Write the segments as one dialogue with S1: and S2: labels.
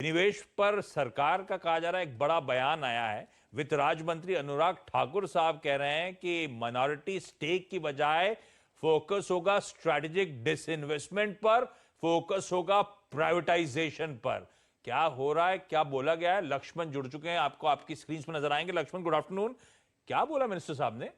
S1: निवेश पर सरकार का कहा जा रहा है एक बड़ा बयान आया है। वित्त राज्य मंत्री अनुराग ठाकुर साहब कह रहे हैं कि माइनॉरिटी स्टेक की बजाय फोकस होगा स्ट्रेटेजिक डिसइन्वेस्टमेंट पर, फोकस होगा प्राइवेटाइजेशन पर। क्या हो रहा है, क्या बोला गया है? लक्ष्मण जुड़ चुके हैं, आपको आपकी स्क्रीन पर नजर आएंगे। Lakshman, good afternoon. क्या बोला मिनिस्टर साहब ने?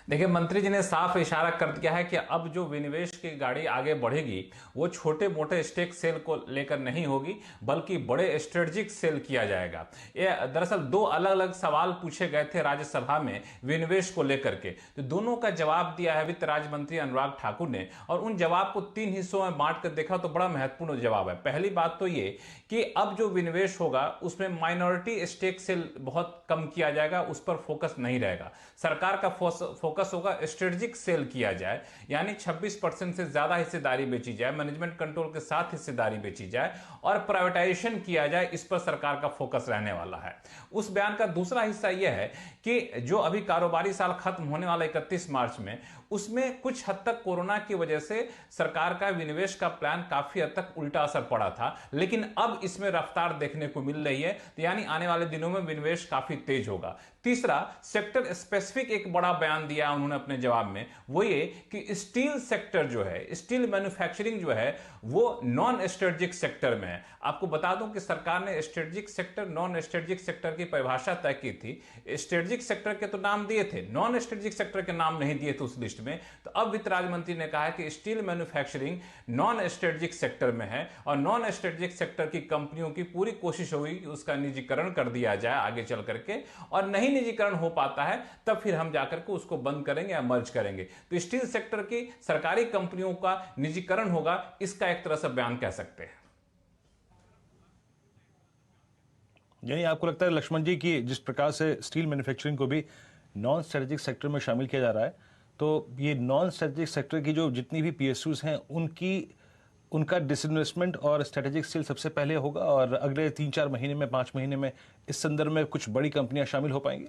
S2: देखिए, मंत्री जी ने साफ इशारा कर दिया है कि अब जो विनिवेश की गाड़ी आगे बढ़ेगी वो छोटे मोटे स्टेक सेल को लेकर नहीं होगी, बल्कि बड़े स्ट्रेटेजिक सेल किया जाएगा। ये दरअसल दो अलग अलग सवाल पूछे गए थे राज्यसभा में विनिवेश को लेकर के, तो दोनों का जवाब दिया है वित्त राज्य मंत्री अनुराग ठाकुर ने। और उन जवाब को 3 हिस्सों में बांट कर देखा तो बड़ा महत्वपूर्ण जवाब है। पहली बात तो ये कि अब जो विनिवेश होगा उसमें माइनॉरिटी स्टेक सेल बहुत कम किया जाएगा, उस पर फोकस नहीं रहेगा। सरकार का फोकस होगा स्ट्रेटेजिक सेल किया जाए, यानी 26% से ज्यादा हिस्सेदारी बेची जाए, मैनेजमेंट कंट्रोल के साथ हिस्सेदारी बेची जाए और प्राइवेटाइजेशन किया जाए। इस पर सरकार का फोकस रहने वाला है। उस बयान का दूसरा हिस्सा यह है कि जो अभी कारोबारी साल खत्म होने वाला 31 मार्च में, उसमें कुछ हद तक कोरोना की वजह से सरकार का विनिवेश का प्लान काफी हद तक उल्टा असर पड़ा था, लेकिन अब इसमें रफ्तार देखने को मिल रही है, यानी आने वाले दिनों में विनिवेश काफी तेज होगा। तीसरा, सेक्टर स्पेसिफिक एक बड़ा बयान दिया उन्होंने अपने जवाब में, वो ये कि स्टील सेक्टर जो है, स्टील मैन्युफैक्चरिंग जो है, वो नॉन स्ट्रेटेजिक सेक्टर में है। आपको बता दूं कि सरकार ने strategic sector, non strategic sector की परिभाषा तय की थी। स्ट्रेटेजिक सेक्टर के तो नाम दिए थे, नॉन स्ट्रेटेजिक सेक्टर के नाम नहीं दिए थे उस लिस्ट में। तो अब वित्त राज्य मंत्री ने कहा है कि steel manufacturing non strategic sector में है और नॉन स्ट्रेटेजिक सेक्टर की कंपनियों की पूरी कोशिश होगी कि उसका निजीकरण कर दिया जाए आगे चल करके, और नहीं निजीकरण हो पाता है तब फिर हम जाकर के उसको बंद करेंगे या मर्ज करेंगे। तो स्टील सेक्टर की सरकारी कंपनियों का निजीकरण होगा, इसका एक तरह से बयान कह सकते हैं।
S3: यानी आपको लगता है लक्ष्मण जी कि जिस प्रकार से स्टील मैन्युफैक्चरिंग को भी नॉन स्ट्रेटेजिक सेक्टर में शामिल किया जा रहा है, तो ये नॉन स्ट्रेटेजिक सेक्टर की जो जितनी भी पीएसयूज हैं उनका डिसइन्वेस्टमेंट और स्ट्रेटेजिक सेल सबसे पहले होगा, और अगले 3-4 महीने में, 5 महीने में इस संदर्भ में कुछ बड़ी कंपनियां शामिल हो पाएंगी?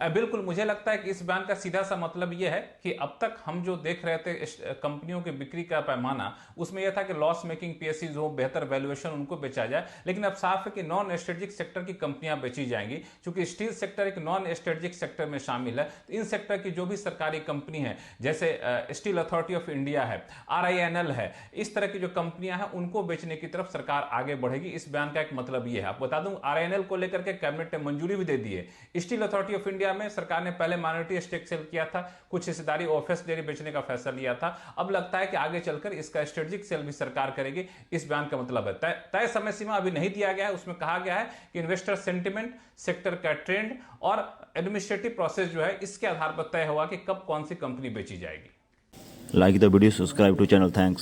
S2: बिल्कुल, मुझे लगता है कि इस बयान का सीधा सा मतलब यह है कि अब तक हम जो देख रहे थे कंपनियों के बिक्री का पैमाना, उसमें यह था कि लॉस मेकिंग पीएसयूज हो, बेहतर वैल्यूएशन उनको बेचा जाए, लेकिन अब साफ है कि नॉन स्ट्रेटेजिक सेक्टर की कंपनियां बेची जाएंगी। क्योंकि स्टील सेक्टर एक नॉन स्ट्रेटेजिक सेक्टर में शामिल है, तो इन सेक्टर की जो भी सरकारी कंपनी है, जैसे स्टील अथॉरिटी ऑफ इंडिया है, RINL है, इस तरह की जो कंपनियां हैं उनको बेचने की तरफ सरकार आगे बढ़ेगी। इस बयान का एक मतलब यह है। आप बता दूं, RINL को लेकर के कैबिनेट ने मंजूरी भी दे दी है। स्टील अथॉरिटी ऑफ इंडिया में सरकार ने पहले माइनॉरिटी स्टेक सेल किया था, कुछ हिस्सेदारी OFS डेयरी बेचने का फैसला लिया था। अब लगता है कि आगे चलकर इसका स्ट्रेटेजिक सेल भी सरकार करेगी। इस बयान का मतलब है तय समय सीमा अभी नहीं दिया गया है। उसमें कहा गया है कि इन्वेस्टर सेंटिमेंट, सेक्टर का ट्रेंड और एडमिनिस्ट्रेटिव प्रोसेस जो है, इसके आधार पर तय होगा कि कब कौन सी कंपनी बेची जाएगी।
S4: Like the video, subscribe to channel. Thanks.